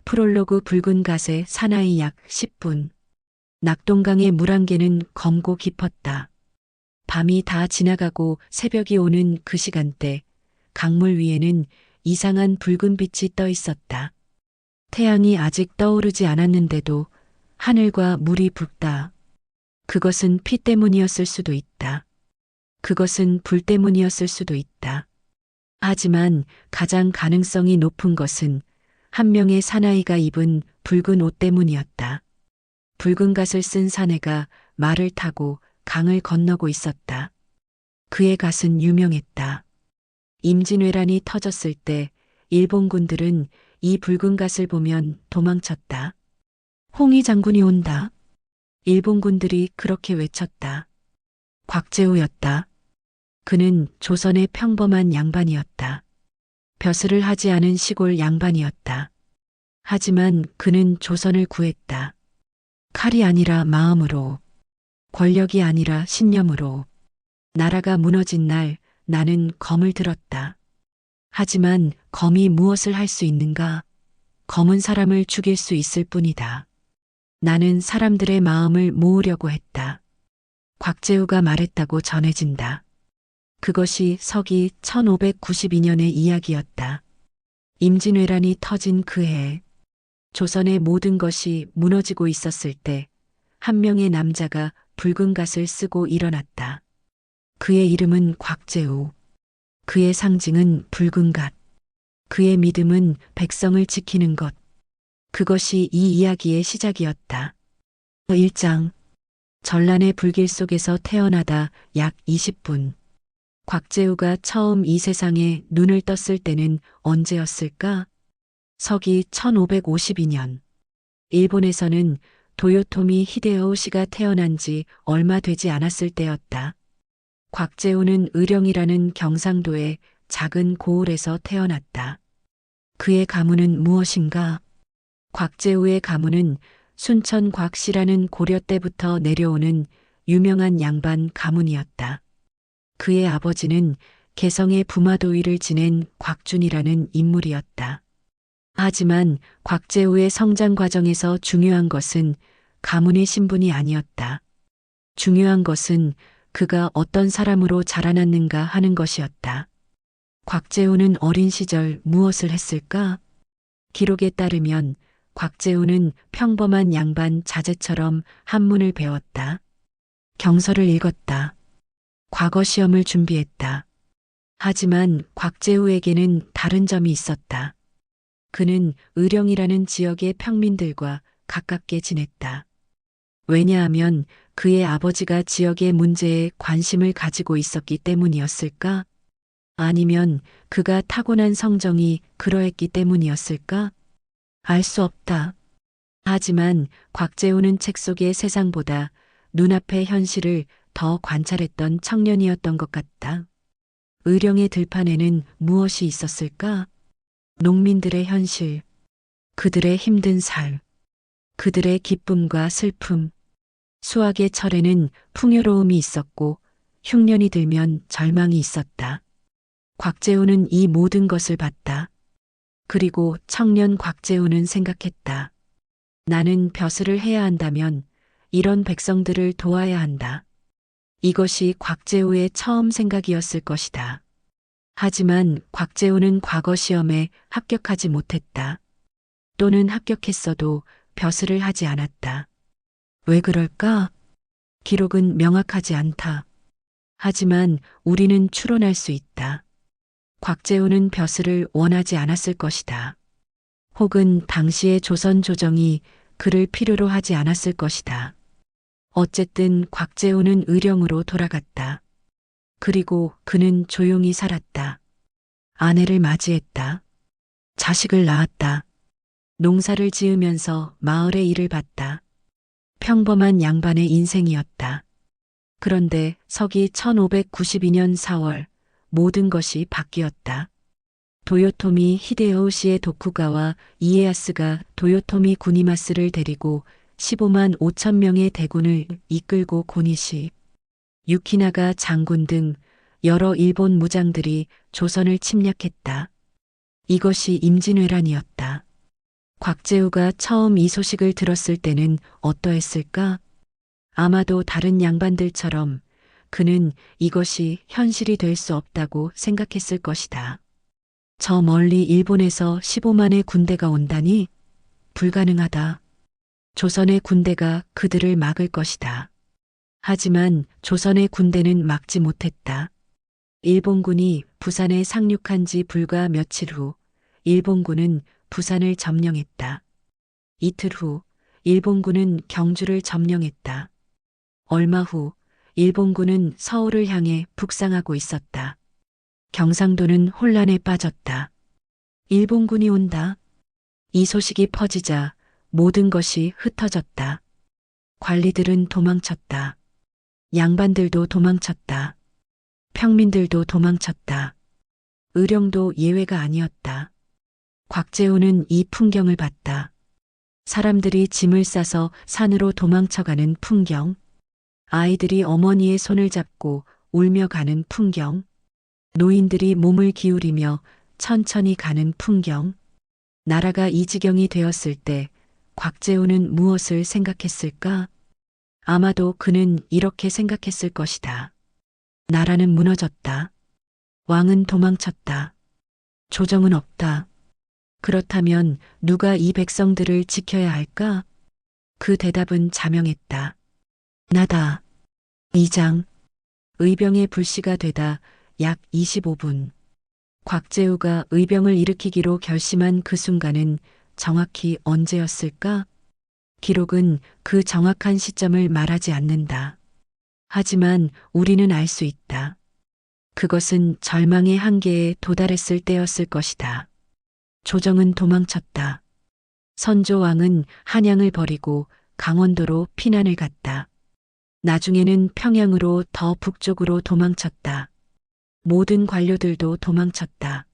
프롤로그 붉은 갓의 사나이 약 10분. 낙동강의 물안개는 검고 깊었다. 밤이 다 지나가고 새벽이 오는 그 시간대, 강물 위에는 이상한 붉은 빛이 떠 있었다. 태양이 아직 떠오르지 않았는데도 하늘과 물이 붉다. 그것은 피 때문이었을 수도 있다. 그것은 불 때문이었을 수도 있다. 하지만 가장 가능성이 높은 것은 한 명의 사나이가 입은 붉은 옷 때문이었다. 붉은 갓을 쓴 사내가 말을 타고 강을 건너고 있었다. 그의 갓은 유명했다. 임진왜란이 터졌을 때 일본군들은 이 붉은 갓을 보면 도망쳤다. 홍위 장군이 온다. 일본군들이 그렇게 외쳤다. 곽재우였다. 그는 조선의 평범한 양반이었다. 벼슬을 하지 않은 시골 양반이었다. 하지만 그는 조선을 구했다. 칼이 아니라 마음으로, 권력이 아니라 신념으로. 나라가 무너진 날 나는 검을 들었다. 하지만 검이 무엇을 할 수 있는가? 검은 사람을 죽일 수 있을 뿐이다. 나는 사람들의 마음을 모으려고 했다. 곽재우가 말했다고 전해진다. 그것이 서기 1592년의 이야기였다. 임진왜란이 터진 그 해, 조선의 모든 것이 무너지고 있었을 때 한 명의 남자가 붉은 갓을 쓰고 일어났다. 그의 이름은 곽재우. 그의 상징은 붉은 갓. 그의 믿음은 백성을 지키는 것. 그것이 이 이야기의 시작이었다. 1장. 전란의 불길 속에서 태어나다 약 20분. 곽재우가 처음 이 세상에 눈을 떴을 때는 언제였을까? 서기 1552년. 일본에서는 도요토미 히데요시가 태어난 지 얼마 되지 않았을 때였다. 곽재우는 의령이라는 경상도의 작은 고을에서 태어났다. 그의 가문은 무엇인가? 곽재우의 가문은 순천 곽씨라는 고려 때부터 내려오는 유명한 양반 가문이었다. 그의 아버지는 개성의 부마도위를 지낸 곽준이라는 인물이었다. 하지만 곽재우의 성장 과정에서 중요한 것은 가문의 신분이 아니었다. 중요한 것은 그가 어떤 사람으로 자라났는가 하는 것이었다. 곽재우는 어린 시절 무엇을 했을까? 기록에 따르면 곽재우는 평범한 양반 자제처럼 한문을 배웠다. 경서를 읽었다. 과거 시험을 준비했다. 하지만 곽재우에게는 다른 점이 있었다. 그는 의령이라는 지역의 평민들과 가깝게 지냈다. 왜냐하면 그의 아버지가 지역의 문제에 관심을 가지고 있었기 때문이었을까? 아니면 그가 타고난 성정이 그러했기 때문이었을까? 알 수 없다. 하지만 곽재우는 책 속의 세상보다 눈앞의 현실을 더 관찰했던 청년이었던 것 같다. 의령의 들판에는 무엇이 있었을까? 농민들의 현실, 그들의 힘든 삶, 그들의 기쁨과 슬픔. 수확의 철에는 풍요로움이 있었고 흉년이 들면 절망이 있었다. 곽재우는 이 모든 것을 봤다. 그리고 청년 곽재우는 생각했다. 나는 벼슬을 해야 한다면 이런 백성들을 도와야 한다. 이것이 곽재우의 처음 생각이었을 것이다. 하지만 곽재우는 과거 시험에 합격하지 못했다. 또는 합격했어도 벼슬을 하지 않았다. 왜 그럴까? 기록은 명확하지 않다. 하지만 우리는 추론할 수 있다. 곽재우는 벼슬을 원하지 않았을 것이다. 혹은 당시의 조선 조정이 그를 필요로 하지 않았을 것이다. 어쨌든 곽재우는 의령으로 돌아갔다. 그리고 그는 조용히 살았다. 아내를 맞이했다. 자식을 낳았다. 농사를 지으면서 마을의 일을 봤다. 평범한 양반의 인생이었다. 그런데 서기 1592년 4월 모든 것이 바뀌었다. 도요토미 히데요시의 도쿠가와 이에야스가 도요토미 구니마스를 데리고 15만 5천 명의 대군을 이끌고 고니시, 유키나가 장군 등 여러 일본 무장들이 조선을 침략했다. 이것이 임진왜란이었다. 곽재우가 처음 이 소식을 들었을 때는 어떠했을까? 아마도 다른 양반들처럼 그는 이것이 현실이 될 수 없다고 생각했을 것이다. 저 멀리 일본에서 15만의 군대가 온다니? 불가능하다. 조선의 군대가 그들을 막을 것이다. 하지만 조선의 군대는 막지 못했다. 일본군이 부산에 상륙한 지 불과 며칠 후 일본군은 부산을 점령했다. 이틀 후 일본군은 경주를 점령했다. 얼마 후 일본군은 서울을 향해 북상하고 있었다. 경상도는 혼란에 빠졌다. 일본군이 온다. 이 소식이 퍼지자 모든 것이 흩어졌다. 관리들은 도망쳤다. 양반들도 도망쳤다. 평민들도 도망쳤다. 의령도 예외가 아니었다. 곽재우는 이 풍경을 봤다. 사람들이 짐을 싸서 산으로 도망쳐가는 풍경, 아이들이 어머니의 손을 잡고 울며 가는 풍경, 노인들이 몸을 기울이며 천천히 가는 풍경. 나라가 이 지경이 되었을 때 곽재우는 무엇을 생각했을까? 아마도 그는 이렇게 생각했을 것이다. 나라는 무너졌다. 왕은 도망쳤다. 조정은 없다. 그렇다면 누가 이 백성들을 지켜야 할까? 그 대답은 자명했다. 나다. 이장. 의병의 불시가 되다 약 25분. 곽재우가 의병을 일으키기로 결심한 그 순간은 정확히 언제였을까? 기록은 그 정확한 시점을 말하지 않는다. 하지만 우리는 알 수 있다. 그것은 절망의 한계에 도달했을 때였을 것이다. 조정은 도망쳤다. 선조왕은 한양을 버리고 강원도로 피난을 갔다. 나중에는 평양으로 더 북쪽으로 도망쳤다. 모든 관료들도 도망쳤다.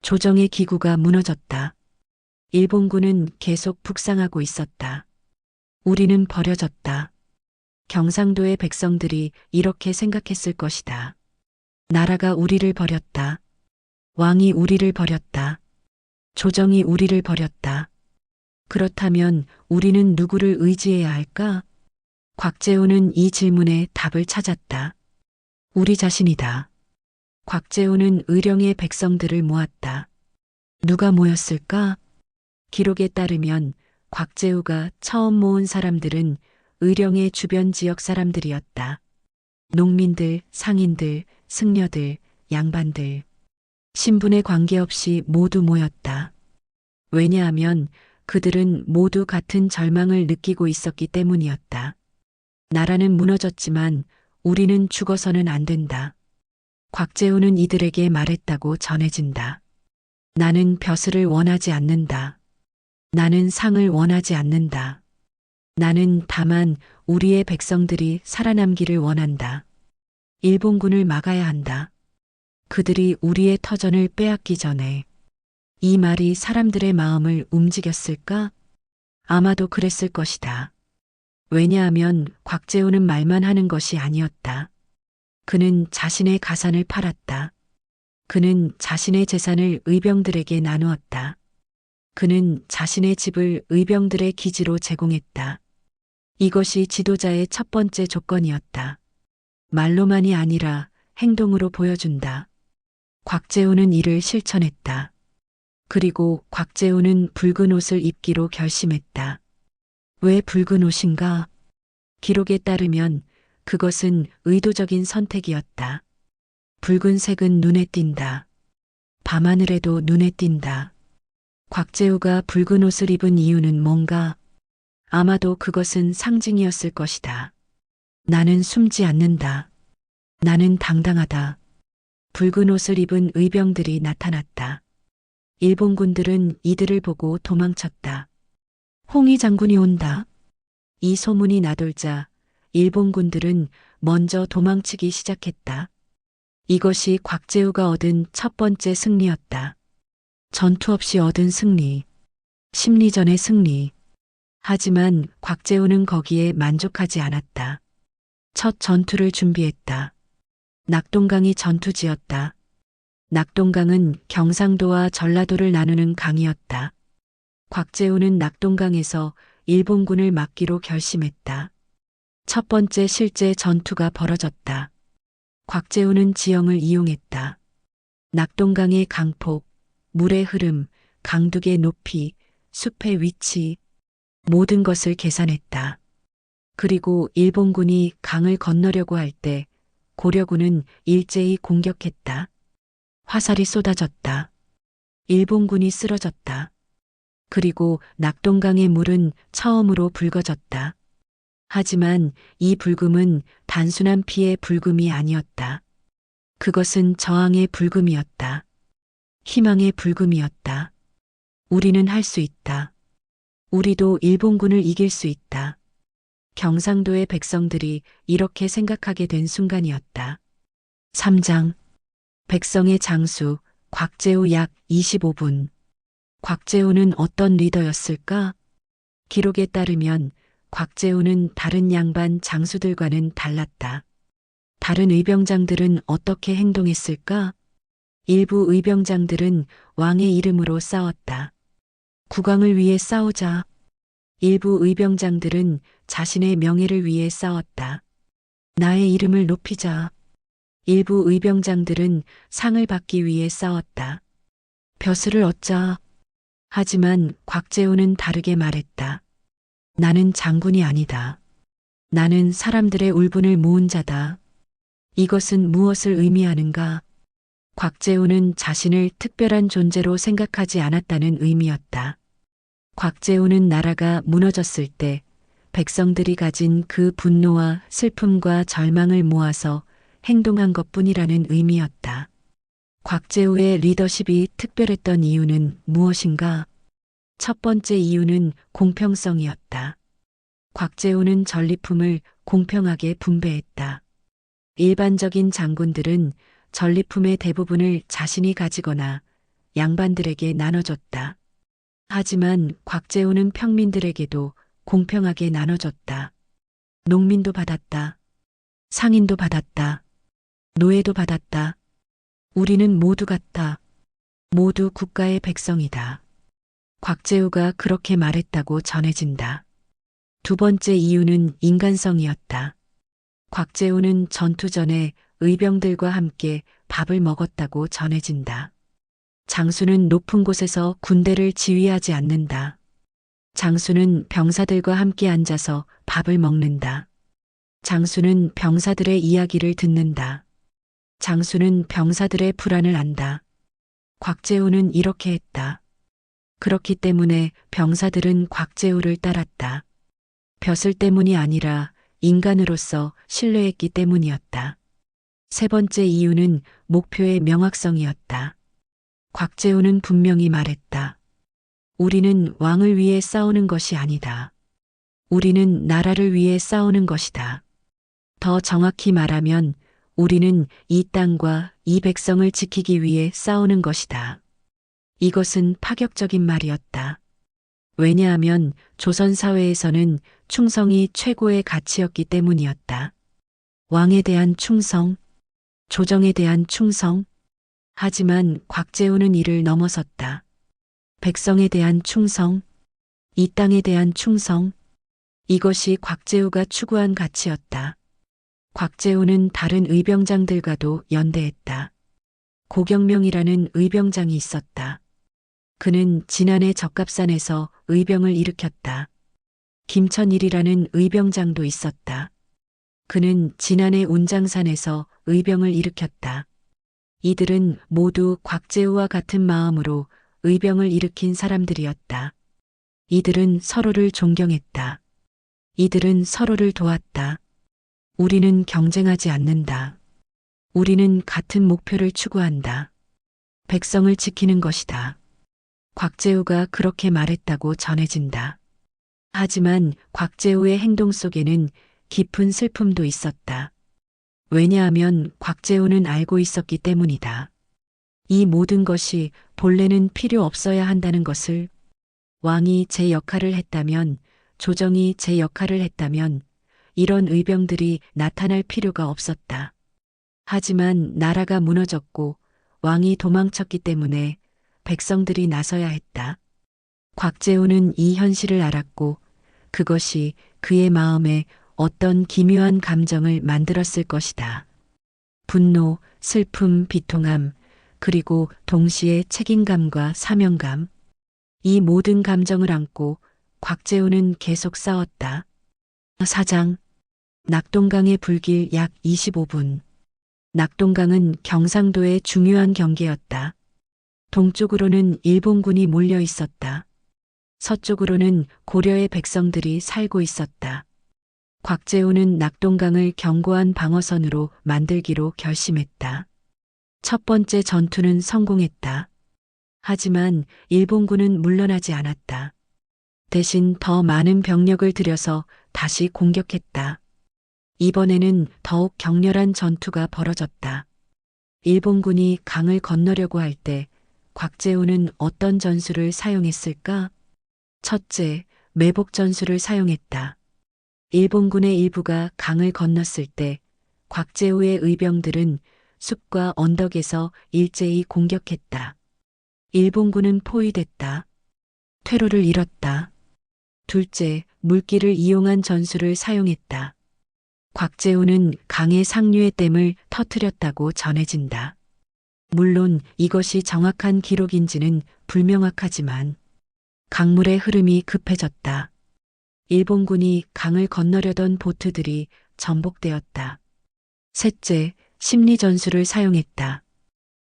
조정의 기구가 무너졌다. 일본군은 계속 북상하고 있었다. 우리는 버려졌다. 경상도의 백성들이 이렇게 생각했을 것이다. 나라가 우리를 버렸다. 왕이 우리를 버렸다. 조정이 우리를 버렸다. 그렇다면 우리는 누구를 의지해야 할까? 곽재우는 이 질문에 답을 찾았다. 우리 자신이다. 곽재우는 의령의 백성들을 모았다. 누가 모였을까? 기록에 따르면 곽재우가 처음 모은 사람들은 의령의 주변 지역 사람들이었다. 농민들, 상인들, 승려들, 양반들. 신분에 관계없이 모두 모였다. 왜냐하면 그들은 모두 같은 절망을 느끼고 있었기 때문이었다. 나라는 무너졌지만 우리는 죽어서는 안 된다. 곽재우는 이들에게 말했다고 전해진다. 나는 벼슬을 원하지 않는다. 나는 상을 원하지 않는다. 나는 다만 우리의 백성들이 살아남기를 원한다. 일본군을 막아야 한다. 그들이 우리의 터전을 빼앗기 전에. 이 말이 사람들의 마음을 움직였을까? 아마도 그랬을 것이다. 왜냐하면 곽재우는 말만 하는 것이 아니었다. 그는 자신의 가산을 팔았다. 그는 자신의 재산을 의병들에게 나누었다. 그는 자신의 집을 의병들의 기지로 제공했다. 이것이 지도자의 첫 번째 조건이었다. 말로만이 아니라 행동으로 보여준다. 곽재우는 이를 실천했다. 그리고 곽재우는 붉은 옷을 입기로 결심했다. 왜 붉은 옷인가? 기록에 따르면 그것은 의도적인 선택이었다. 붉은색은 눈에 띈다. 밤하늘에도 눈에 띈다. 곽재우가 붉은 옷을 입은 이유는 뭔가? 아마도 그것은 상징이었을 것이다. 나는 숨지 않는다. 나는 당당하다. 붉은 옷을 입은 의병들이 나타났다. 일본군들은 이들을 보고 도망쳤다. 홍위 장군이 온다. 이 소문이 나돌자 일본군들은 먼저 도망치기 시작했다. 이것이 곽재우가 얻은 첫 번째 승리였다. 전투 없이 얻은 승리. 심리전의 승리. 하지만 곽재우는 거기에 만족하지 않았다. 첫 전투를 준비했다. 낙동강이 전투지였다. 낙동강은 경상도와 전라도를 나누는 강이었다. 곽재우는 낙동강에서 일본군을 막기로 결심했다. 첫 번째 실제 전투가 벌어졌다. 곽재우는 지형을 이용했다. 낙동강의 강폭, 물의 흐름, 강둑의 높이, 숲의 위치, 모든 것을 계산했다. 그리고 일본군이 강을 건너려고 할 때 고려군은 일제히 공격했다. 화살이 쏟아졌다. 일본군이 쓰러졌다. 그리고 낙동강의 물은 처음으로 붉어졌다. 하지만 이 붉음은 단순한 피의 붉음이 아니었다. 그것은 저항의 붉음이었다. 희망의 붉음이었다. 우리는 할 수 있다. 우리도 일본군을 이길 수 있다. 경상도의 백성들이 이렇게 생각하게 된 순간이었다. 3장. 백성의 장수, 곽재우 약 25분. 곽재우는 어떤 리더였을까? 기록에 따르면 곽재우는 다른 양반 장수들과는 달랐다. 다른 의병장들은 어떻게 행동했을까? 일부 의병장들은 왕의 이름으로 싸웠다. 국왕을 위해 싸우자. 일부 의병장들은 자신의 명예를 위해 싸웠다. 나의 이름을 높이자. 일부 의병장들은 상을 받기 위해 싸웠다. 벼슬을 얻자. 하지만 곽재우는 다르게 말했다. 나는 장군이 아니다. 나는 사람들의 울분을 모은 자다. 이것은 무엇을 의미하는가? 곽재우는 자신을 특별한 존재로 생각하지 않았다는 의미였다. 곽재우는 나라가 무너졌을 때 백성들이 가진 그 분노와 슬픔과 절망을 모아서 행동한 것뿐이라는 의미였다. 곽재우의 리더십이 특별했던 이유는 무엇인가? 첫 번째 이유는 공평성이었다. 곽재우는 전리품을 공평하게 분배했다. 일반적인 장군들은 전리품의 대부분을 자신이 가지거나 양반들에게 나눠줬다. 하지만 곽재우는 평민들에게도 공평하게 나눠줬다. 농민도 받았다. 상인도 받았다. 노예도 받았다. 우리는 모두 같다. 모두 국가의 백성이다. 곽재우가 그렇게 말했다고 전해진다. 두 번째 이유는 인간성이었다. 곽재우는 전투 전에 의병들과 함께 밥을 먹었다고 전해진다. 장수는 높은 곳에서 군대를 지휘하지 않는다. 장수는 병사들과 함께 앉아서 밥을 먹는다. 장수는 병사들의 이야기를 듣는다. 장수는 병사들의 불안을 안다. 곽재우는 이렇게 했다. 그렇기 때문에 병사들은 곽재우를 따랐다. 벼슬 때문이 아니라 인간으로서 신뢰했기 때문이었다. 세 번째 이유는 목표의 명확성이었다. 곽재우는 분명히 말했다. 우리는 왕을 위해 싸우는 것이 아니다. 우리는 나라를 위해 싸우는 것이다. 더 정확히 말하면 우리는 이 땅과 이 백성을 지키기 위해 싸우는 것이다. 이것은 파격적인 말이었다. 왜냐하면 조선 사회에서는 충성이 최고의 가치였기 때문이었다. 왕에 대한 충성, 조정에 대한 충성. 하지만 곽재우는 이를 넘어섰다. 백성에 대한 충성, 이 땅에 대한 충성. 이것이 곽재우가 추구한 가치였다. 곽재우는 다른 의병장들과도 연대했다. 고경명이라는 의병장이 있었다. 그는 지난해 적갑산에서 의병을 일으켰다. 김천일이라는 의병장도 있었다. 그는 지난해 운장산에서 의병을 일으켰다. 이들은 모두 곽재우와 같은 마음으로 의병을 일으킨 사람들이었다. 이들은 서로를 존경했다. 이들은 서로를 도왔다. 우리는 경쟁하지 않는다. 우리는 같은 목표를 추구한다. 백성을 지키는 것이다. 곽재우가 그렇게 말했다고 전해진다. 하지만 곽재우의 행동 속에는 깊은 슬픔도 있었다. 왜냐하면 곽재우는 알고 있었기 때문이다. 이 모든 것이 본래는 필요 없어야 한다는 것을. 왕이 제 역할을 했다면, 조정이 제 역할을 했다면 이런 의병들이 나타날 필요가 없었다. 하지만 나라가 무너졌고 왕이 도망쳤기 때문에 백성들이 나서야 했다. 곽재우는 이 현실을 알았고 그것이 그의 마음에 어떤 기묘한 감정을 만들었을 것이다. 분노, 슬픔, 비통함, 그리고 동시에 책임감과 사명감. 이 모든 감정을 안고 곽재우는 계속 싸웠다. 사장, 낙동강의 불길 약 25분. 낙동강은 경상도의 중요한 경계였다. 동쪽으로는 일본군이 몰려 있었다. 서쪽으로는 고려의 백성들이 살고 있었다. 곽재우는 낙동강을 견고한 방어선으로 만들기로 결심했다. 첫 번째 전투는 성공했다. 하지만 일본군은 물러나지 않았다. 대신 더 많은 병력을 들여서 다시 공격했다. 이번에는 더욱 격렬한 전투가 벌어졌다. 일본군이 강을 건너려고 할 때 곽재우는 어떤 전술을 사용했을까? 첫째, 매복 전술을 사용했다. 일본군의 일부가 강을 건넜을 때 곽재우의 의병들은 숲과 언덕에서 일제히 공격했다. 일본군은 포위됐다. 퇴로를 잃었다. 둘째, 물길을 이용한 전술을 사용했다. 곽재우는 강의 상류의 댐을 터뜨렸다고 전해진다. 물론 이것이 정확한 기록인지는 불명확하지만 강물의 흐름이 급해졌다. 일본군이 강을 건너려던 보트들이 전복되었다. 셋째, 심리 전술을 사용했다.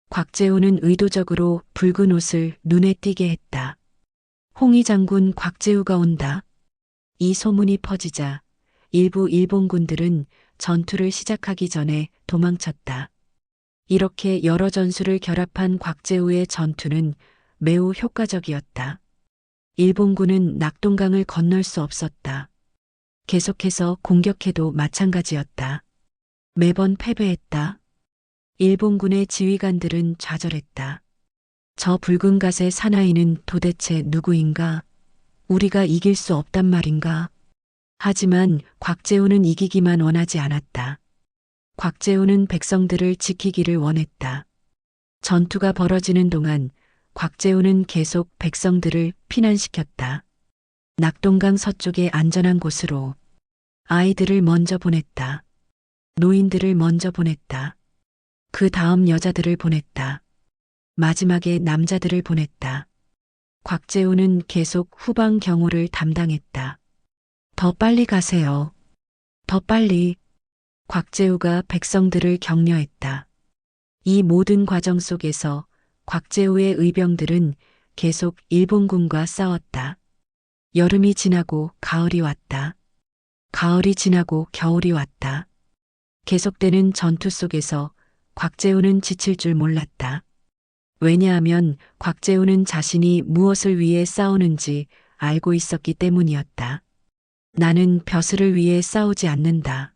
곽재우는 의도적으로 붉은 옷을 눈에 띄게 했다. 홍위 장군 곽재우가 온다. 이 소문이 퍼지자 일부 일본군들은 전투를 시작하기 전에 도망쳤다. 이렇게 여러 전술을 결합한 곽재우의 전투는 매우 효과적이었다. 일본군은 낙동강을 건널 수 없었다. 계속해서 공격해도 마찬가지였다. 매번 패배했다. 일본군의 지휘관들은 좌절했다. 저 붉은 갓의 사나이는 도대체 누구인가? 우리가 이길 수 없단 말인가? 하지만 곽재우는 이기기만 원하지 않았다. 곽재우는 백성들을 지키기를 원했다. 전투가 벌어지는 동안 곽재우는 계속 백성들을 피난시켰다. 낙동강 서쪽의 안전한 곳으로 아이들을 먼저 보냈다. 노인들을 먼저 보냈다. 그 다음 여자들을 보냈다. 마지막에 남자들을 보냈다. 곽재우는 계속 후방 경호를 담당했다. 더 빨리 가세요. 더 빨리. 곽재우가 백성들을 격려했다. 이 모든 과정 속에서 곽재우의 의병들은 계속 일본군과 싸웠다. 여름이 지나고 가을이 왔다. 가을이 지나고 겨울이 왔다. 계속되는 전투 속에서 곽재우는 지칠 줄 몰랐다. 왜냐하면 곽재우는 자신이 무엇을 위해 싸우는지 알고 있었기 때문이었다. 나는 벼슬을 위해 싸우지 않는다.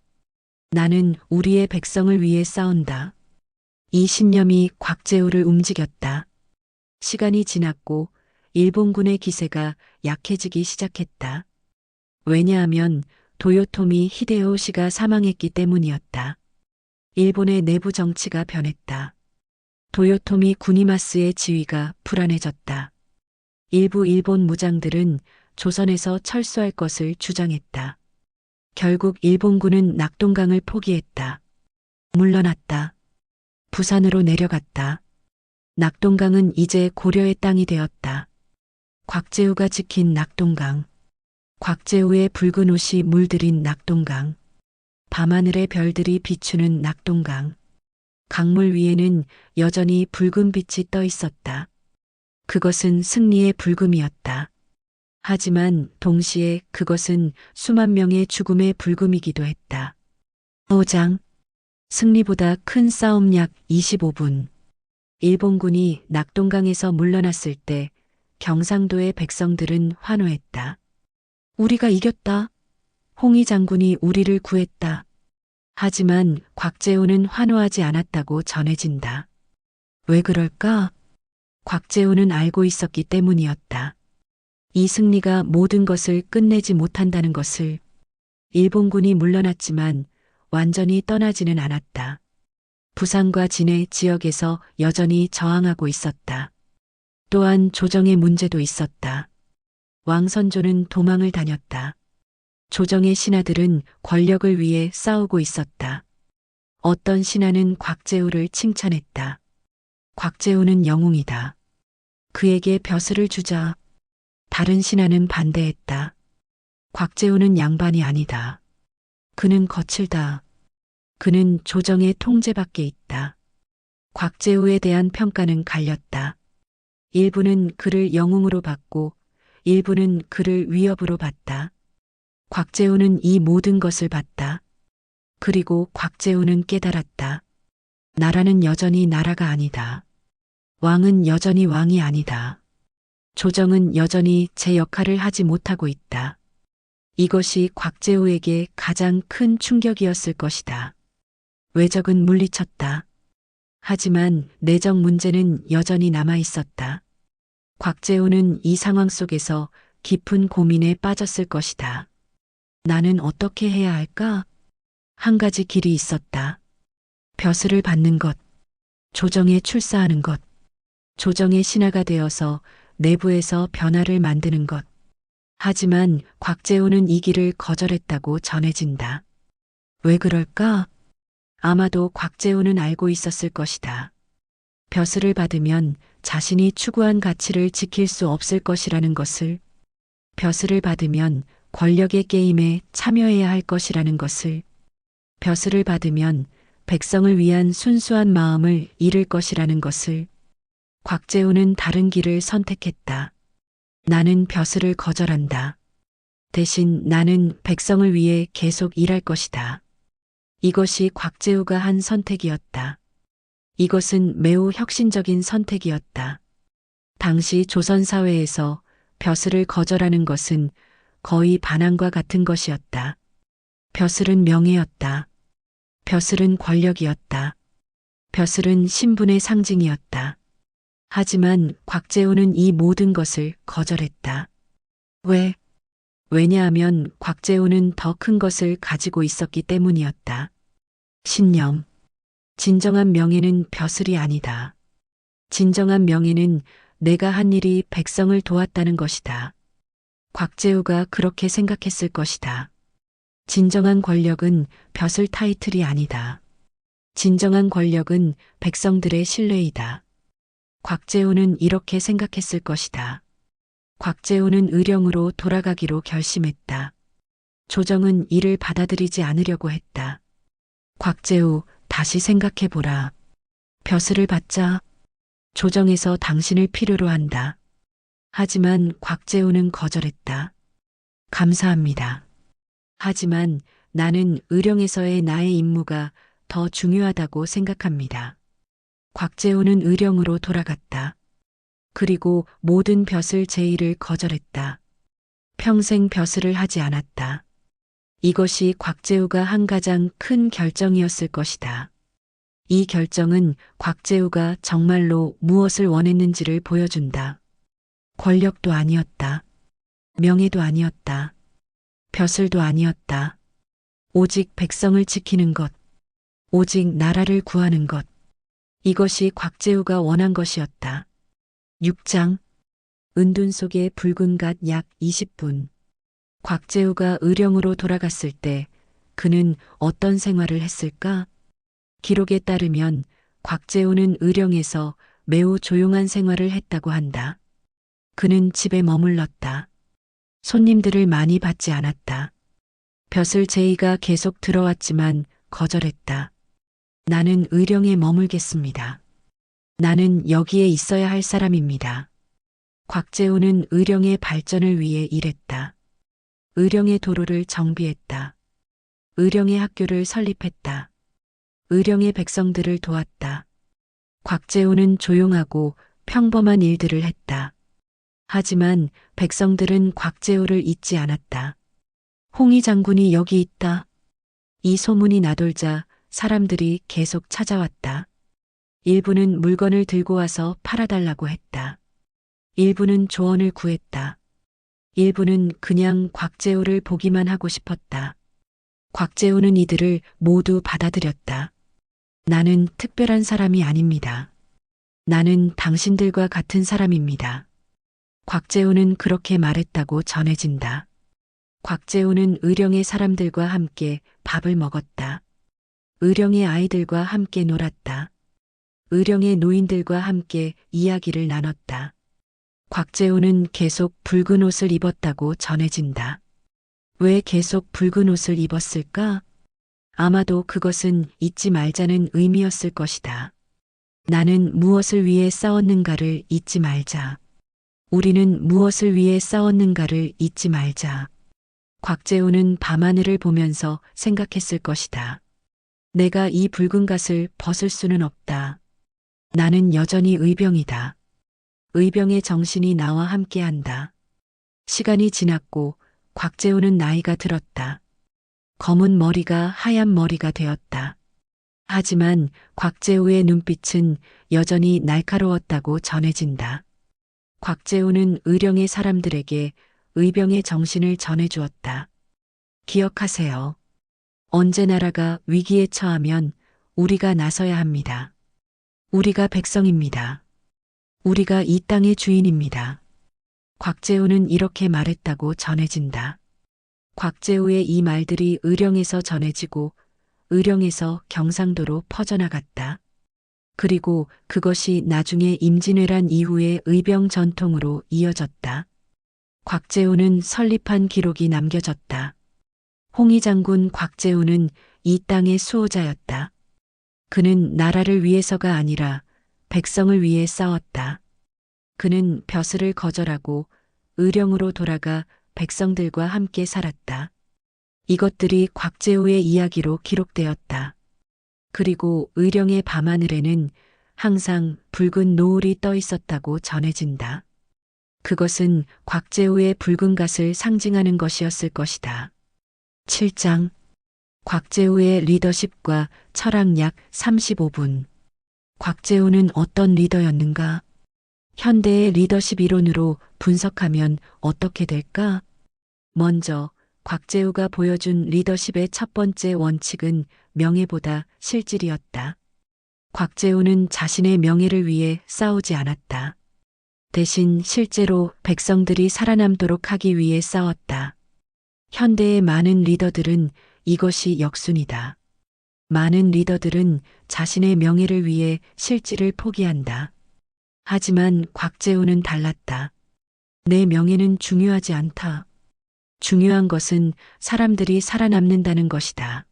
나는 우리의 백성을 위해 싸운다. 이 신념이 곽재우를 움직였다. 시간이 지났고 일본군의 기세가 약해지기 시작했다. 왜냐하면 도요토미 히데요시가 사망했기 때문이었다. 일본의 내부 정치가 변했다. 도요토미 구니마스의 지위가 불안해졌다. 일부 일본 무장들은 조선에서 철수할 것을 주장했다. 결국 일본군은 낙동강을 포기했다. 물러났다. 부산으로 내려갔다. 낙동강은 이제 고려의 땅이 되었다. 곽재우가 지킨 낙동강. 곽재우의 붉은 옷이 물들인 낙동강. 밤하늘의 별들이 비추는 낙동강. 강물 위에는 여전히 붉은 빛이 떠 있었다. 그것은 승리의 불금이었다. 하지만 동시에 그것은 수만 명의 죽음의 불금이기도 했다. 5장. 승리보다 큰 싸움 약 25분. 일본군이 낙동강에서 물러났을 때 경상도의 백성들은 환호했다. 우리가 이겼다. 홍위 장군이 우리를 구했다. 하지만 곽재우는 환호하지 않았다고 전해진다. 왜 그럴까? 곽재우는 알고 있었기 때문이었다. 이 승리가 모든 것을 끝내지 못한다는 것을. 일본군이 물러났지만 완전히 떠나지는 않았다. 부산과 진해 지역에서 여전히 저항하고 있었다. 또한 조정의 문제도 있었다. 왕선조는 도망을 다녔다. 조정의 신하들은 권력을 위해 싸우고 있었다. 어떤 신하는 곽재우를 칭찬했다. 곽재우는 영웅이다. 그에게 벼슬을 주자. 다른 신하는 반대했다. 곽재우는 양반이 아니다. 그는 거칠다. 그는 조정의 통제 밖에 있다. 곽재우에 대한 평가는 갈렸다. 일부는 그를 영웅으로 봤고 일부는 그를 위협으로 봤다. 곽재우는 이 모든 것을 봤다. 그리고 곽재우는 깨달았다. 나라는 여전히 나라가 아니다. 왕은 여전히 왕이 아니다. 조정은 여전히 제 역할을 하지 못하고 있다. 이것이 곽재우에게 가장 큰 충격이었을 것이다. 외적은 물리쳤다. 하지만 내적 문제는 여전히 남아 있었다. 곽재우는 이 상황 속에서 깊은 고민에 빠졌을 것이다. 나는 어떻게 해야 할까? 한 가지 길이 있었다. 벼슬을 받는 것, 조정에 출사하는 것, 조정의 신하가 되어서 내부에서 변화를 만드는 것. 하지만 곽재우는 이 길을 거절했다고 전해진다. 왜 그럴까? 아마도 곽재우는 알고 있었을 것이다. 벼슬을 받으면 자신이 추구한 가치를 지킬 수 없을 것이라는 것을, 벼슬을 받으면 권력의 게임에 참여해야 할 것이라는 것을, 벼슬을 받으면 백성을 위한 순수한 마음을 잃을 것이라는 것을. 곽재우는 다른 길을 선택했다. 나는 벼슬을 거절한다. 대신 나는 백성을 위해 계속 일할 것이다. 이것이 곽재우가 한 선택이었다. 이것은 매우 혁신적인 선택이었다. 당시 조선 사회에서 벼슬을 거절하는 것은 거의 반항과 같은 것이었다. 벼슬은 명예였다. 벼슬은 권력이었다. 벼슬은 신분의 상징이었다. 하지만 곽재우는 이 모든 것을 거절했다. 왜? 왜냐하면 곽재우는 더 큰 것을 가지고 있었기 때문이었다. 신념. 진정한 명예는 벼슬이 아니다. 진정한 명예는 내가 한 일이 백성을 도왔다는 것이다. 곽재우가 그렇게 생각했을 것이다. 진정한 권력은 벼슬 타이틀이 아니다. 진정한 권력은 백성들의 신뢰이다. 곽재우는 이렇게 생각했을 것이다. 곽재우는 의령으로 돌아가기로 결심했다. 조정은 이를 받아들이지 않으려고 했다. 곽재우, 다시 생각해보라. 벼슬을 받자. 조정에서 당신을 필요로 한다. 하지만 곽재우는 거절했다. 감사합니다. 하지만 나는 의령에서의 나의 임무가 더 중요하다고 생각합니다. 곽재우는 의령으로 돌아갔다. 그리고 모든 벼슬 제의를 거절했다. 평생 벼슬을 하지 않았다. 이것이 곽재우가 한 가장 큰 결정이었을 것이다. 이 결정은 곽재우가 정말로 무엇을 원했는지를 보여준다. 권력도 아니었다. 명예도 아니었다. 벼슬도 아니었다. 오직 백성을 지키는 것. 오직 나라를 구하는 것. 이것이 곽재우가 원한 것이었다. 6장. 은둔 속의 붉은 갓 약 20분. 곽재우가 의령으로 돌아갔을 때 그는 어떤 생활을 했을까? 기록에 따르면 곽재우는 의령에서 매우 조용한 생활을 했다고 한다. 그는 집에 머물렀다. 손님들을 많이 받지 않았다. 벼슬 제의가 계속 들어왔지만 거절했다. 나는 의령에 머물겠습니다. 나는 여기에 있어야 할 사람입니다. 곽재우는 의령의 발전을 위해 일했다. 의령의 도로를 정비했다. 의령의 학교를 설립했다. 의령의 백성들을 도왔다. 곽재우는 조용하고 평범한 일들을 했다. 하지만 백성들은 곽재우를 잊지 않았다. 홍희 장군이 여기 있다. 이 소문이 나돌자 사람들이 계속 찾아왔다. 일부는 물건을 들고 와서 팔아달라고 했다. 일부는 조언을 구했다. 일부는 그냥 곽재우를 보기만 하고 싶었다. 곽재우는 이들을 모두 받아들였다. 나는 특별한 사람이 아닙니다. 나는 당신들과 같은 사람입니다. 곽재우는 그렇게 말했다고 전해진다. 곽재우는 의령의 사람들과 함께 밥을 먹었다. 의령의 아이들과 함께 놀았다. 의령의 노인들과 함께 이야기를 나눴다. 곽재우는 계속 붉은 옷을 입었다고 전해진다. 왜 계속 붉은 옷을 입었을까? 아마도 그것은 잊지 말자는 의미였을 것이다. 나는 무엇을 위해 싸웠는가를 잊지 말자. 우리는 무엇을 위해 싸웠는가를 잊지 말자. 곽재우는 밤하늘을 보면서 생각했을 것이다. 내가 이 붉은 갓을 벗을 수는 없다. 나는 여전히 의병이다. 의병의 정신이 나와 함께한다. 시간이 지났고 곽재우는 나이가 들었다. 검은 머리가 하얀 머리가 되었다. 하지만 곽재우의 눈빛은 여전히 날카로웠다고 전해진다. 곽재우는 의령의 사람들에게 의병의 정신을 전해주었다. 기억하세요. 언제 나라가 위기에 처하면 우리가 나서야 합니다. 우리가 백성입니다. 우리가 이 땅의 주인입니다. 곽재우는 이렇게 말했다고 전해진다. 곽재우의 이 말들이 의령에서 전해지고 의령에서 경상도로 퍼져나갔다. 그리고 그것이 나중에 임진왜란 이후의 의병 전통으로 이어졌다. 곽재우는 설립한 기록이 남겨졌다. 홍위 장군 곽재우는 이 땅의 수호자였다. 그는 나라를 위해서가 아니라 백성을 위해 싸웠다. 그는 벼슬을 거절하고 의령으로 돌아가 백성들과 함께 살았다. 이것들이 곽재우의 이야기로 기록되었다. 그리고 의령의 밤하늘에는 항상 붉은 노을이 떠 있었다고 전해진다. 그것은 곽재우의 붉은 갓을 상징하는 것이었을 것이다. 7장 곽재우의 리더십과 철학 약 35분. 곽재우는 어떤 리더였는가? 현대의 리더십 이론으로 분석하면 어떻게 될까? 먼저 곽재우가 보여준 리더십의 첫 번째 원칙은 명예보다 실질이었다. 곽재우는 자신의 명예를 위해 싸우지 않았다. 대신 실제로 백성들이 살아남도록 하기 위해 싸웠다. 현대의 많은 리더들은 이것이 역순이다. 많은 리더들은 자신의 명예를 위해 실질을 포기한다. 하지만 곽재우는 달랐다. 내 명예는 중요하지 않다. 중요한 것은 사람들이 살아남는다는 것이다.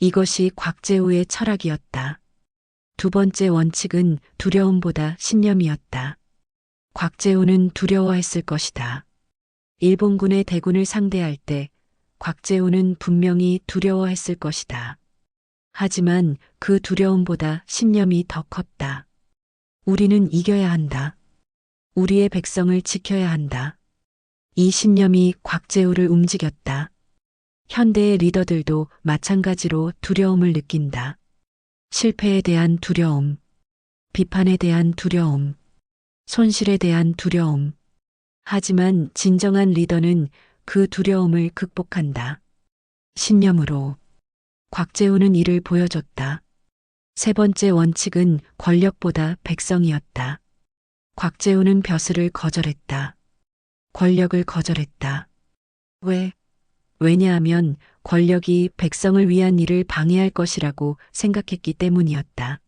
이것이 곽재우의 철학이었다. 두 번째 원칙은 두려움보다 신념이었다. 곽재우는 두려워했을 것이다. 일본군의 대군을 상대할 때 곽재우는 분명히 두려워했을 것이다. 하지만 그 두려움보다 신념이 더 컸다. 우리는 이겨야 한다. 우리의 백성을 지켜야 한다. 이 신념이 곽재우를 움직였다. 현대의 리더들도 마찬가지로 두려움을 느낀다. 실패에 대한 두려움, 비판에 대한 두려움, 손실에 대한 두려움. 하지만 진정한 리더는 그 두려움을 극복한다. 신념으로. 곽재우는 이를 보여줬다. 세 번째 원칙은 권력보다 백성이었다. 곽재우는 벼슬을 거절했다. 권력을 거절했다. 왜? 왜냐하면 권력이 백성을 위한 일을 방해할 것이라고 생각했기 때문이었다.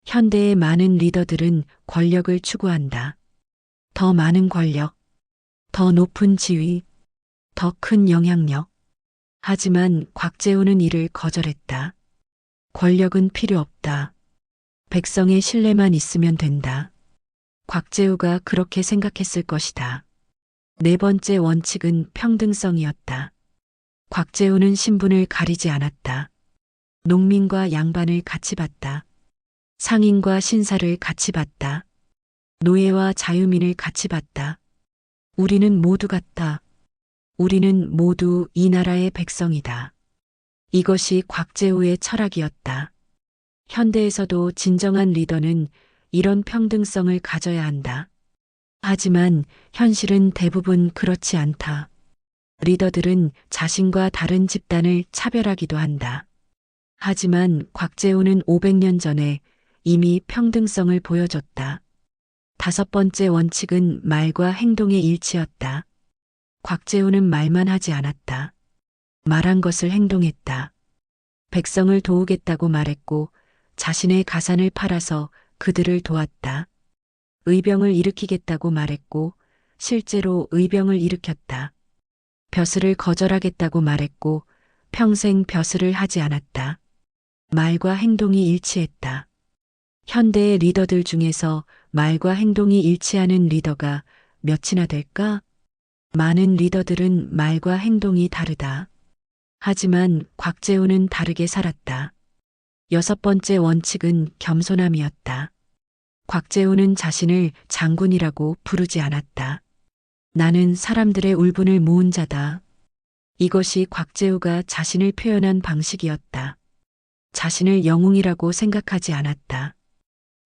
현대의 많은 리더들은 권력을 추구한다. 더 많은 권력, 더 높은 지위, 더 큰 영향력. 하지만 곽재우는 이를 거절했다. 권력은 필요 없다. 백성의 신뢰만 있으면 된다. 곽재우가 그렇게 생각했을 것이다. 네 번째 원칙은 평등성이었다. 곽재우는 신분을 가리지 않았다. 농민과 양반을 같이 봤다. 상인과 신사를 같이 봤다. 노예와 자유민을 같이 봤다. 우리는 모두 같다. 우리는 모두 이 나라의 백성이다. 이것이 곽재우의 철학이었다. 현대에서도 진정한 리더는 이런 평등성을 가져야 한다. 하지만 현실은 대부분 그렇지 않다. 리더들은 자신과 다른 집단을 차별하기도 한다. 하지만 곽재우는 500년 전에 이미 평등성을 보여줬다. 5번째 원칙은 말과 행동의 일치였다. 곽재우는 말만 하지 않았다. 말한 것을 행동했다. 백성을 도우겠다고 말했고 자신의 가산을 팔아서 그들을 도왔다. 의병을 일으키겠다고 말했고 실제로 의병을 일으켰다. 벼슬을 거절하겠다고 말했고 평생 벼슬을 하지 않았다. 말과 행동이 일치했다. 현대의 리더들 중에서 말과 행동이 일치하는 리더가 몇이나 될까? 많은 리더들은 말과 행동이 다르다. 하지만 곽재우는 다르게 살았다. 6번째 원칙은 겸손함이었다. 곽재우는 자신을 장군이라고 부르지 않았다. 나는 사람들의 울분을 모은 자다. 이것이 곽재우가 자신을 표현한 방식이었다. 자신을 영웅이라고 생각하지 않았다.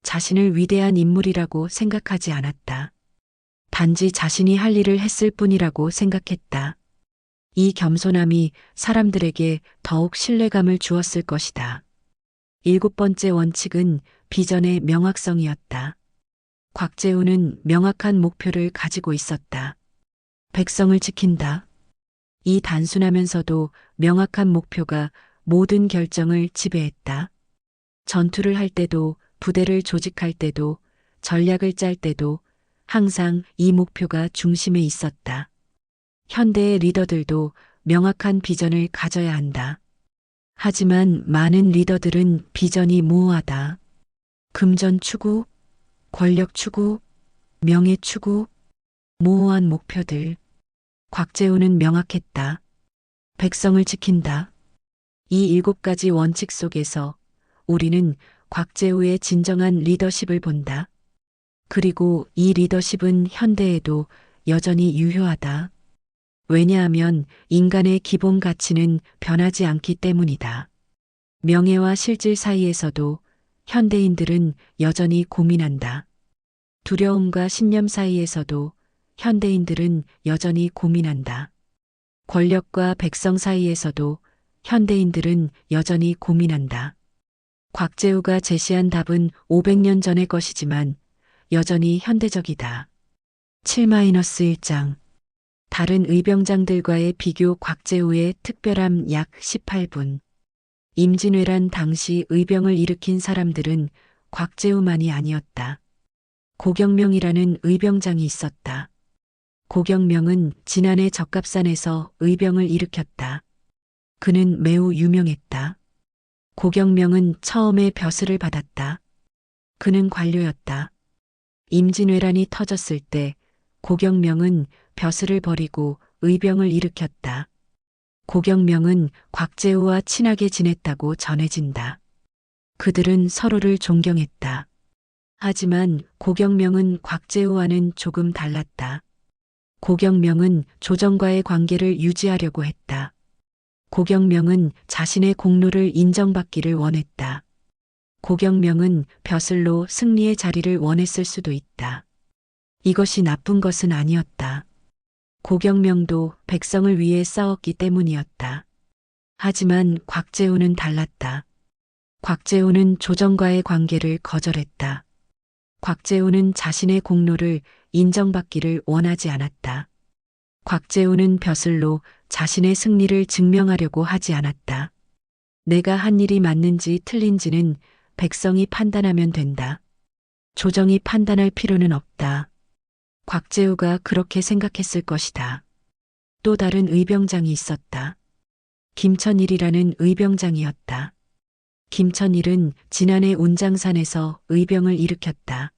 자신을 위대한 인물이라고 생각하지 않았다. 단지 자신이 할 일을 했을 뿐이라고 생각했다. 이 겸손함이 사람들에게 더욱 신뢰감을 주었을 것이다. 7번째 원칙은 비전의 명확성이었다. 곽재우는 명확한 목표를 가지고 있었다. 백성을 지킨다. 이 단순하면서도 명확한 목표가 모든 결정을 지배했다. 전투를 할 때도, 부대를 조직할 때도, 전략을 짤 때도 항상 이 목표가 중심에 있었다. 현대의 리더들도 명확한 비전을 가져야 한다. 하지만 많은 리더들은 비전이 모호하다. 금전 추구, 권력 추구, 명예 추구, 모호한 목표들. 곽재우는 명확했다. 백성을 지킨다. 이 7가지 원칙 속에서 우리는 곽재우의 진정한 리더십을 본다. 그리고 이 리더십은 현대에도 여전히 유효하다. 왜냐하면 인간의 기본 가치는 변하지 않기 때문이다. 명예와 실질 사이에서도 현대인들은 여전히 고민한다. 두려움과 신념 사이에서도 현대인들은 여전히 고민한다. 권력과 백성 사이에서도 현대인들은 여전히 고민한다. 곽재우가 제시한 답은 500년 전의 것이지만 여전히 현대적이다. 7-1장 다른 의병장들과의 비교. 곽재우의 특별함. 약 18분. 임진왜란 당시 의병을 일으킨 사람들은 곽재우만이 아니었다. 고경명이라는 의병장이 있었다. 고경명은 진안의 적갑산에서 의병을 일으켰다. 그는 매우 유명했다. 고경명은 처음에 벼슬을 받았다. 그는 관료였다. 임진왜란이 터졌을 때 고경명은 벼슬을 버리고 의병을 일으켰다. 고경명은 곽재우와 친하게 지냈다고 전해진다. 그들은 서로를 존경했다. 하지만 고경명은 곽재우와는 조금 달랐다. 고경명은 조정과의 관계를 유지하려고 했다. 고경명은 자신의 공로를 인정받기를 원했다. 고경명은 벼슬로 승리의 자리를 원했을 수도 있다. 이것이 나쁜 것은 아니었다. 고경명도 백성을 위해 싸웠기 때문이었다. 하지만 곽재우는 달랐다. 곽재우는 조정과의 관계를 거절했다. 곽재우는 자신의 공로를 인정받기를 원하지 않았다. 곽재우는 벼슬로 자신의 승리를 증명하려고 하지 않았다. 내가 한 일이 맞는지 틀린지는 백성이 판단하면 된다. 조정이 판단할 필요는 없다. 곽재우가 그렇게 생각했을 것이다. 또 다른 의병장이 있었다. 김천일이라는 의병장이었다. 김천일은 진안의 운장산에서 의병을 일으켰다.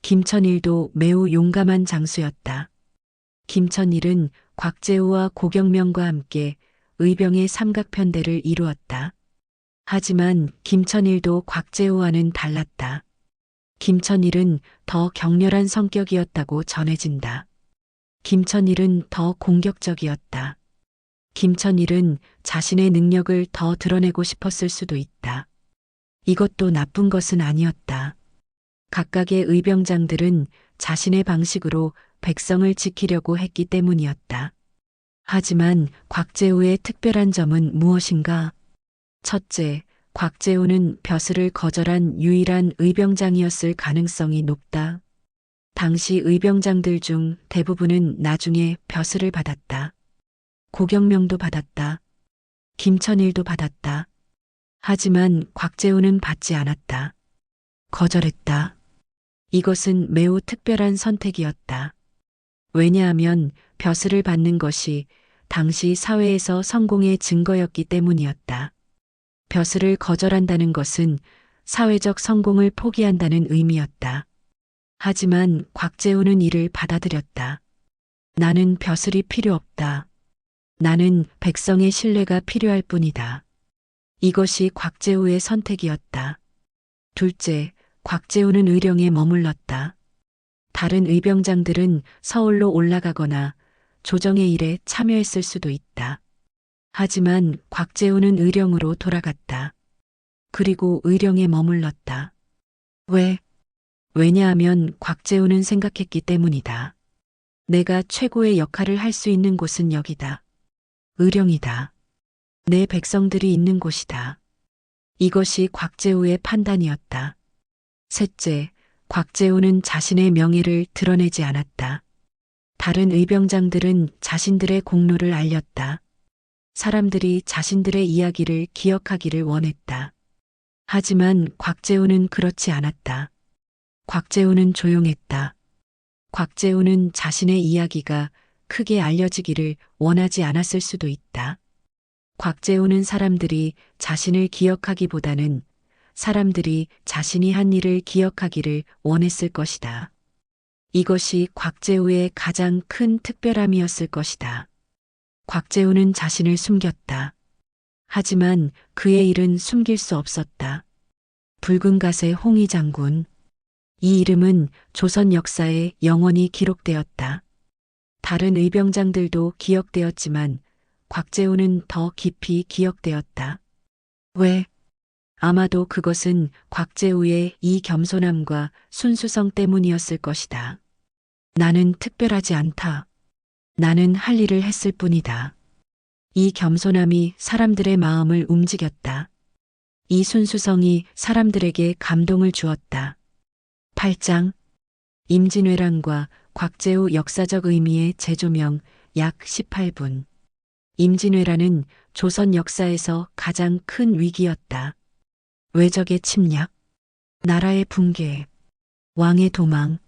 김천일도 매우 용감한 장수였다. 김천일은 곽재우와 고경명과 함께 의병의 삼각편대를 이루었다. 하지만 김천일도 곽재우와는 달랐다. 김천일은 더 격렬한 성격이었다고 전해진다. 김천일은 더 공격적이었다. 김천일은 자신의 능력을 더 드러내고 싶었을 수도 있다. 이것도 나쁜 것은 아니었다. 각각의 의병장들은 자신의 방식으로 백성을 지키려고 했기 때문이었다. 하지만 곽재우의 특별한 점은 무엇인가? 첫째, 곽재우는 벼슬을 거절한 유일한 의병장이었을 가능성이 높다. 당시 의병장들 중 대부분은 나중에 벼슬을 받았다. 고경명도 받았다. 김천일도 받았다. 하지만 곽재우는 받지 않았다. 거절했다. 이것은 매우 특별한 선택이었다. 왜냐하면 벼슬을 받는 것이 당시 사회에서 성공의 증거였기 때문이었다. 벼슬을 거절한다는 것은 사회적 성공을 포기한다는 의미였다. 하지만 곽재우는 이를 받아들였다. 나는 벼슬이 필요 없다. 나는 백성의 신뢰가 필요할 뿐이다. 이것이 곽재우의 선택이었다. 둘째, 곽재우는 의령에 머물렀다. 다른 의병장들은 서울로 올라가거나 조정의 일에 참여했을 수도 있다. 하지만 곽재우는 의령으로 돌아갔다. 그리고 의령에 머물렀다. 왜? 왜냐하면 곽재우는 생각했기 때문이다. 내가 최고의 역할을 할 수 있는 곳은 여기다. 의령이다. 내 백성들이 있는 곳이다. 이것이 곽재우의 판단이었다. 셋째, 곽재우는 자신의 명예를 드러내지 않았다. 다른 의병장들은 자신들의 공로를 알렸다. 사람들이 자신들의 이야기를 기억하기를 원했다. 하지만 곽재우는 그렇지 않았다. 곽재우는 조용했다. 곽재우는 자신의 이야기가 크게 알려지기를 원하지 않았을 수도 있다. 곽재우는 사람들이 자신을 기억하기보다는 사람들이 자신이 한 일을 기억하기를 원했을 것이다. 이것이 곽재우의 가장 큰 특별함이었을 것이다. 곽재우는 자신을 숨겼다. 하지만 그의 일은 숨길 수 없었다. 붉은 갓의 홍희 장군. 이 이름은 조선 역사에 영원히 기록되었다. 다른 의병장들도 기억되었지만 곽재우는 더 깊이 기억되었다. 왜? 아마도 그것은 곽재우의 이 겸손함과 순수성 때문이었을 것이다. 나는 특별하지 않다. 나는 할 일을 했을 뿐이다. 이 겸손함이 사람들의 마음을 움직였다. 이 순수성이 사람들에게 감동을 주었다. 8장 임진왜란과 곽재우 역사적 의미의 재조명 약 18분. 임진왜란은 조선 역사에서 가장 큰 위기였다. 외적의 침략, 나라의 붕괴, 왕의 도망,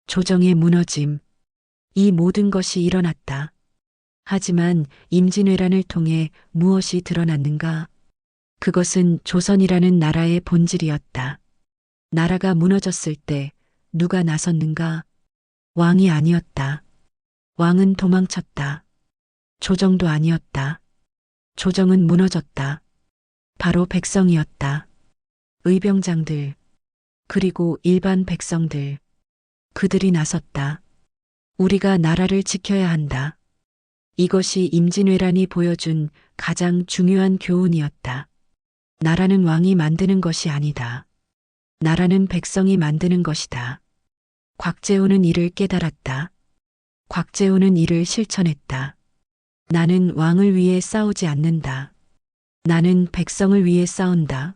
조정의 무너짐, 이 모든 것이 일어났다. 하지만 임진왜란을 통해 무엇이 드러났는가? 그것은 조선이라는 나라의 본질이었다. 나라가 무너졌을 때 누가 나섰는가? 왕이 아니었다. 왕은 도망쳤다. 조정도 아니었다. 조정은 무너졌다. 바로 백성이었다. 의병장들, 그리고 일반 백성들. 그들이 나섰다. 우리가 나라를 지켜야 한다. 이것이 임진왜란이 보여준 가장 중요한 교훈이었다. 나라는 왕이 만드는 것이 아니다. 나라는 백성이 만드는 것이다. 곽재우는 이를 깨달았다. 곽재우는 이를 실천했다. 나는 왕을 위해 싸우지 않는다. 나는 백성을 위해 싸운다.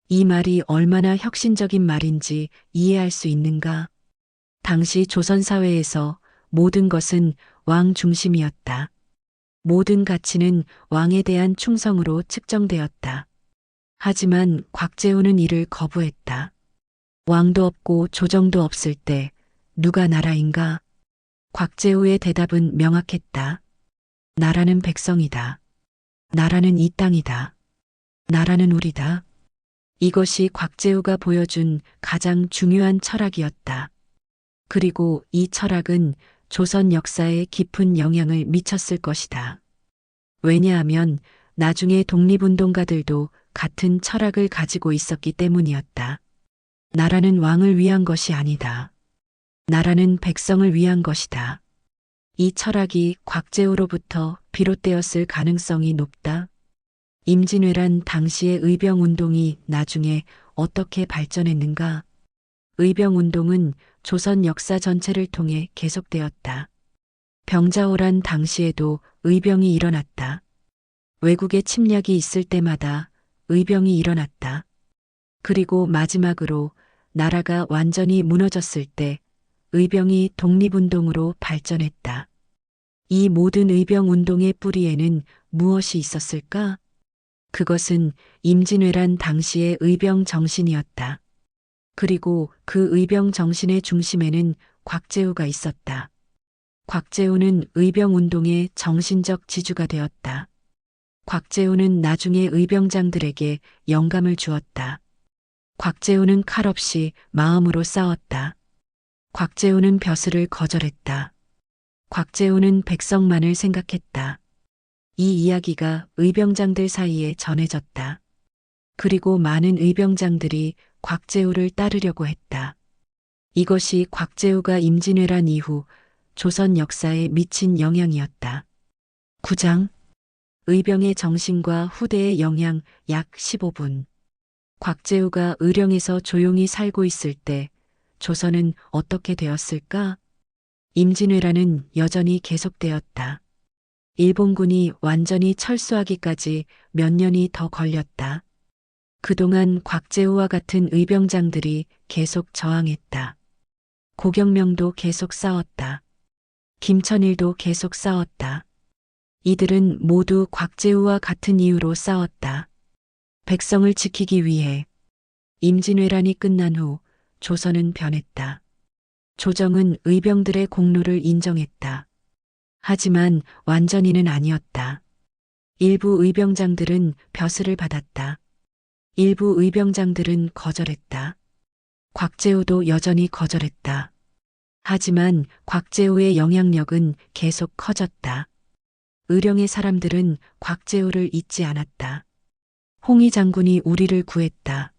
이 말이 얼마나 혁신적인 말인지 이해할 수 있는가? 당시 조선 사회에서 모든 것은 왕 중심이었다. 모든 가치는 왕에 대한 충성으로 측정되었다. 하지만 곽재우는 이를 거부했다. 왕도 없고 조정도 없을 때 누가 나라인가? 곽재우의 대답은 명확했다. 나라는 백성이다. 나라는 이 땅이다. 나라는 우리다. 이것이 곽재우가 보여준 가장 중요한 철학이었다. 그리고 이 철학은 조선 역사에 깊은 영향을 미쳤을 것이다. 왜냐하면 나중에 독립운동가들도 같은 철학을 가지고 있었기 때문이었다. 나라는 왕을 위한 것이 아니다. 나라는 백성을 위한 것이다. 이 철학이 곽재우로부터 비롯되었을 가능성이 높다. 임진왜란 당시의 의병운동이 나중에 어떻게 발전했는가? 의병운동은 조선 역사 전체를 통해 계속되었다. 병자호란 당시에도 의병이 일어났다. 외국의 침략이 있을 때마다 의병이 일어났다. 그리고 마지막으로 나라가 완전히 무너졌을 때 의병이 독립운동으로 발전했다. 이 모든 의병운동의 뿌리에는 무엇이 있었을까? 그것은 임진왜란 당시의 의병 정신이었다. 그리고 그 의병 정신의 중심에는 곽재우가 있었다. 곽재우는 의병운동의 정신적 지주가 되었다. 곽재우는 나중에 의병장들에게 영감을 주었다. 곽재우는 칼 없이 마음으로 싸웠다. 곽재우는 벼슬을 거절했다. 곽재우는 백성만을 생각했다. 이 이야기가 의병장들 사이에 전해졌다. 그리고 많은 의병장들이 곽재우를 따르려고 했다. 이것이 곽재우가 임진왜란 이후 조선 역사에 미친 영향이었다. 9장 의병의 정신과 후대의 영향 약 15분. 곽재우가 의령에서 조용히 살고 있을 때 조선은 어떻게 되었을까? 임진왜란은 여전히 계속되었다. 일본군이 완전히 철수하기까지 몇 년이 더 걸렸다. 그동안 곽재우와 같은 의병장들이 계속 저항했다. 고경명도 계속 싸웠다. 김천일도 계속 싸웠다. 이들은 모두 곽재우와 같은 이유로 싸웠다. 백성을 지키기 위해. 임진왜란이 끝난 후 조선은 변했다. 조정은 의병들의 공로를 인정했다. 하지만 완전히는 아니었다. 일부 의병장들은 벼슬을 받았다. 일부 의병장들은 거절했다. 곽재우도 여전히 거절했다. 하지만 곽재우의 영향력은 계속 커졌다. 의령의 사람들은 곽재우를 잊지 않았다. 홍희 장군이 우리를 구했다.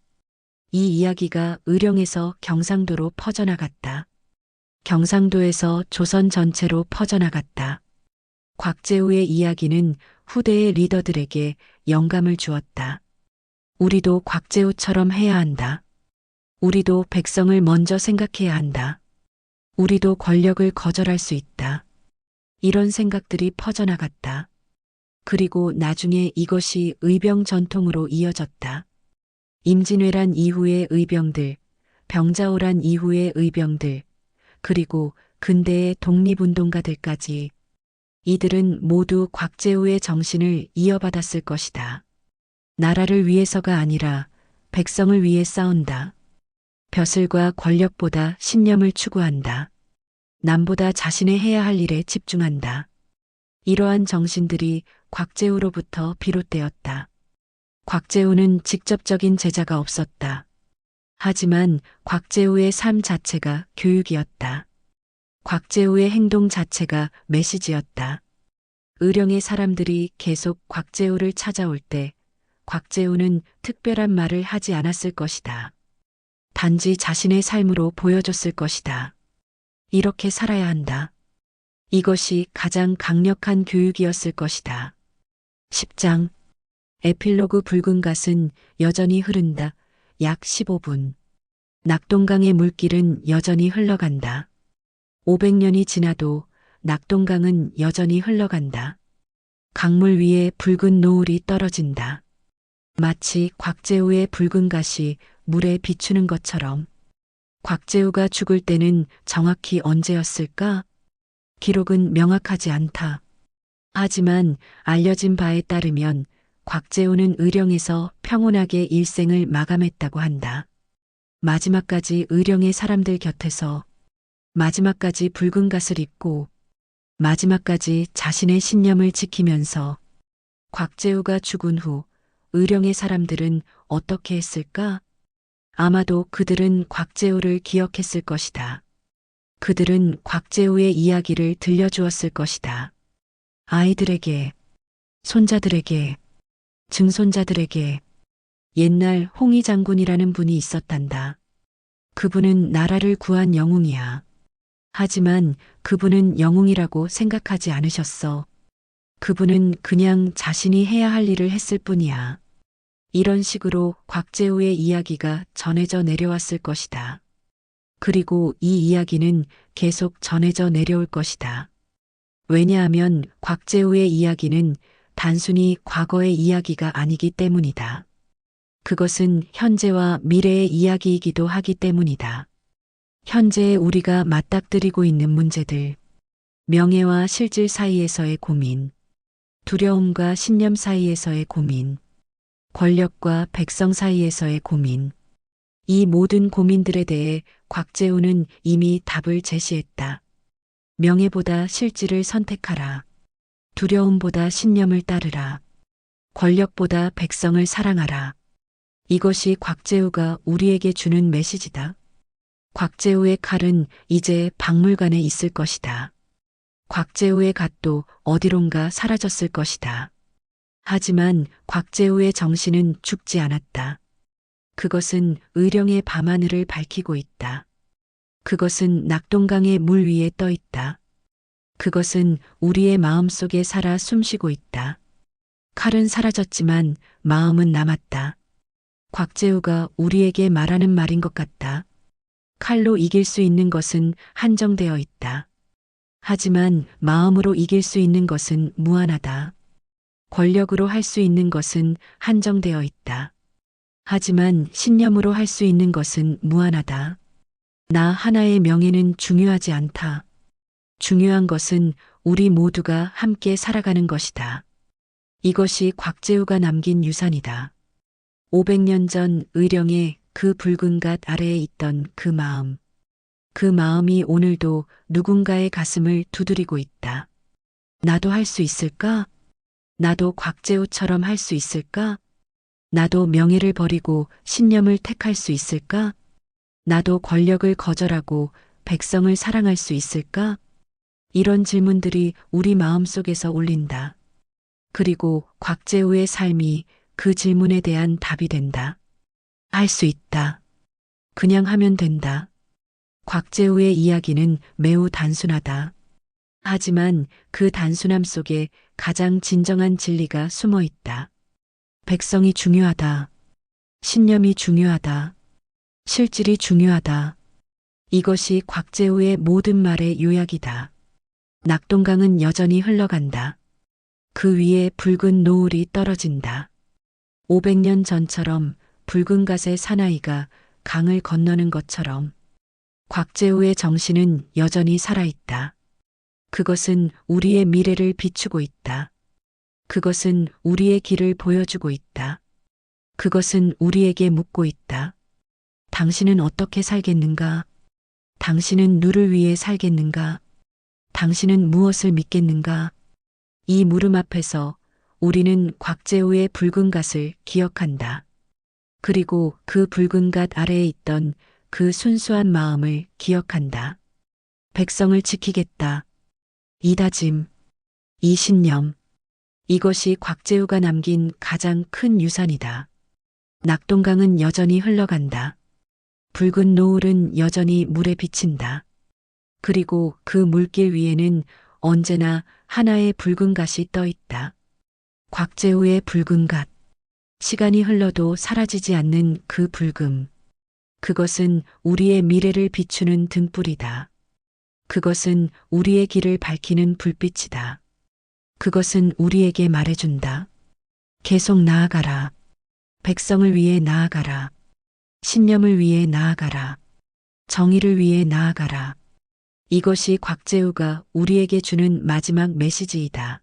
이 이야기가 의령에서 경상도로 퍼져나갔다. 경상도에서 조선 전체로 퍼져나갔다. 곽재우의 이야기는 후대의 리더들에게 영감을 주었다. 우리도 곽재우처럼 해야 한다. 우리도 백성을 먼저 생각해야 한다. 우리도 권력을 거절할 수 있다. 이런 생각들이 퍼져나갔다. 그리고 나중에 이것이 의병 전통으로 이어졌다. 임진왜란 이후의 의병들, 병자호란 이후의 의병들, 그리고 근대의 독립운동가들까지 이들은 모두 곽재우의 정신을 이어받았을 것이다. 나라를 위해서가 아니라 백성을 위해 싸운다. 벼슬과 권력보다 신념을 추구한다. 남보다 자신의 해야 할 일에 집중한다. 이러한 정신들이 곽재우로부터 비롯되었다. 곽재우는 직접적인 제자가 없었다. 하지만 곽재우의 삶 자체가 교육이었다. 곽재우의 행동 자체가 메시지였다. 의령의 사람들이 계속 곽재우를 찾아올 때 곽재우는 특별한 말을 하지 않았을 것이다. 단지 자신의 삶으로 보여줬을 것이다. 이렇게 살아야 한다. 이것이 가장 강력한 교육이었을 것이다. 10장 에필로그 붉은 갓은 여전히 흐른다. 약 15분. 낙동강의 물길은 여전히 흘러간다. 500년이 지나도 낙동강은 여전히 흘러간다. 강물 위에 붉은 노을이 떨어진다. 마치 곽재우의 붉은 갓이 물에 비추는 것처럼. 곽재우가 죽을 때는 정확히 언제였을까? 기록은 명확하지 않다. 하지만 알려진 바에 따르면 곽재우는 의령에서 평온하게 일생을 마감했다고 한다. 마지막까지 의령의 사람들 곁에서 마지막까지 붉은 갓을 입고 마지막까지 자신의 신념을 지키면서 곽재우가 죽은 후 의령의 사람들은 어떻게 했을까? 아마도 그들은 곽재우를 기억했을 것이다. 그들은 곽재우의 이야기를 들려주었을 것이다. 아이들에게, 손자들에게, 증손자들에게. 옛날 홍희 장군이라는 분이 있었단다. 그분은 나라를 구한 영웅이야. 하지만 그분은 영웅이라고 생각하지 않으셨어. 그분은 그냥 자신이 해야 할 일을 했을 뿐이야. 이런 식으로 곽재우의 이야기가 전해져 내려왔을 것이다. 그리고 이 이야기는 계속 전해져 내려올 것이다. 왜냐하면 곽재우의 이야기는 단순히 과거의 이야기가 아니기 때문이다. 그것은 현재와 미래의 이야기이기도 하기 때문이다. 현재 우리가 맞닥뜨리고 있는 문제들, 명예와 실질 사이에서의 고민, 두려움과 신념 사이에서의 고민, 권력과 백성 사이에서의 고민, 이 모든 고민들에 대해 곽재우는 이미 답을 제시했다. 명예보다 실질을 선택하라. 두려움보다 신념을 따르라. 권력보다 백성을 사랑하라. 이것이 곽재우가 우리에게 주는 메시지다. 곽재우의 칼은 이제 박물관에 있을 것이다. 곽재우의 갓도 어디론가 사라졌을 것이다. 하지만 곽재우의 정신은 죽지 않았다. 그것은 의령의 밤하늘을 밝히고 있다. 그것은 낙동강의 물 위에 떠 있다. 그것은 우리의 마음속에 살아 숨쉬고 있다. 칼은 사라졌지만 마음은 남았다. 곽재우가 우리에게 말하는 말인 것 같다. 칼로 이길 수 있는 것은 한정되어 있다. 하지만 마음으로 이길 수 있는 것은 무한하다. 권력으로 할 수 있는 것은 한정되어 있다. 하지만 신념으로 할 수 있는 것은 무한하다. 나 하나의 명예는 중요하지 않다. 중요한 것은 우리 모두가 함께 살아가는 것이다. 이것이 곽재우가 남긴 유산이다. 500년 전 의령의 그 붉은 갓 아래에 있던 그 마음. 그 마음이 오늘도 누군가의 가슴을 두드리고 있다. 나도 할 수 있을까? 나도 곽재우처럼 할 수 있을까? 나도 명예를 버리고 신념을 택할 수 있을까? 나도 권력을 거절하고 백성을 사랑할 수 있을까? 이런 질문들이 우리 마음속에서 울린다. 그리고 곽재우의 삶이 그 질문에 대한 답이 된다. 할 수 있다. 그냥 하면 된다. 곽재우의 이야기는 매우 단순하다. 하지만 그 단순함 속에 가장 진정한 진리가 숨어 있다. 백성이 중요하다. 신념이 중요하다. 실질이 중요하다. 이것이 곽재우의 모든 말의 요약이다. 낙동강은 여전히 흘러간다. 그 위에 붉은 노을이 떨어진다. 500년 전처럼 붉은 갓의 사나이가 강을 건너는 것처럼 곽재우의 정신은 여전히 살아있다. 그것은 우리의 미래를 비추고 있다. 그것은 우리의 길을 보여주고 있다. 그것은 우리에게 묻고 있다. 당신은 어떻게 살겠는가? 당신은 누를 위해 살겠는가? 당신은 무엇을 믿겠는가? 이 물음 앞에서 우리는 곽재우의 붉은 갓을 기억한다. 그리고 그 붉은 갓 아래에 있던 그 순수한 마음을 기억한다. 백성을 지키겠다. 이 다짐, 이 신념. 이것이 곽재우가 남긴 가장 큰 유산이다. 낙동강은 여전히 흘러간다. 붉은 노을은 여전히 물에 비친다. 그리고 그 물길 위에는 언제나 하나의 붉은 갓이 떠 있다. 곽재우의 붉은 갓. 시간이 흘러도 사라지지 않는 그 붉음. 그것은 우리의 미래를 비추는 등불이다. 그것은 우리의 길을 밝히는 불빛이다. 그것은 우리에게 말해준다. 계속 나아가라. 백성을 위해 나아가라. 신념을 위해 나아가라. 정의를 위해 나아가라. 이것이 곽재우가 우리에게 주는 마지막 메시지이다.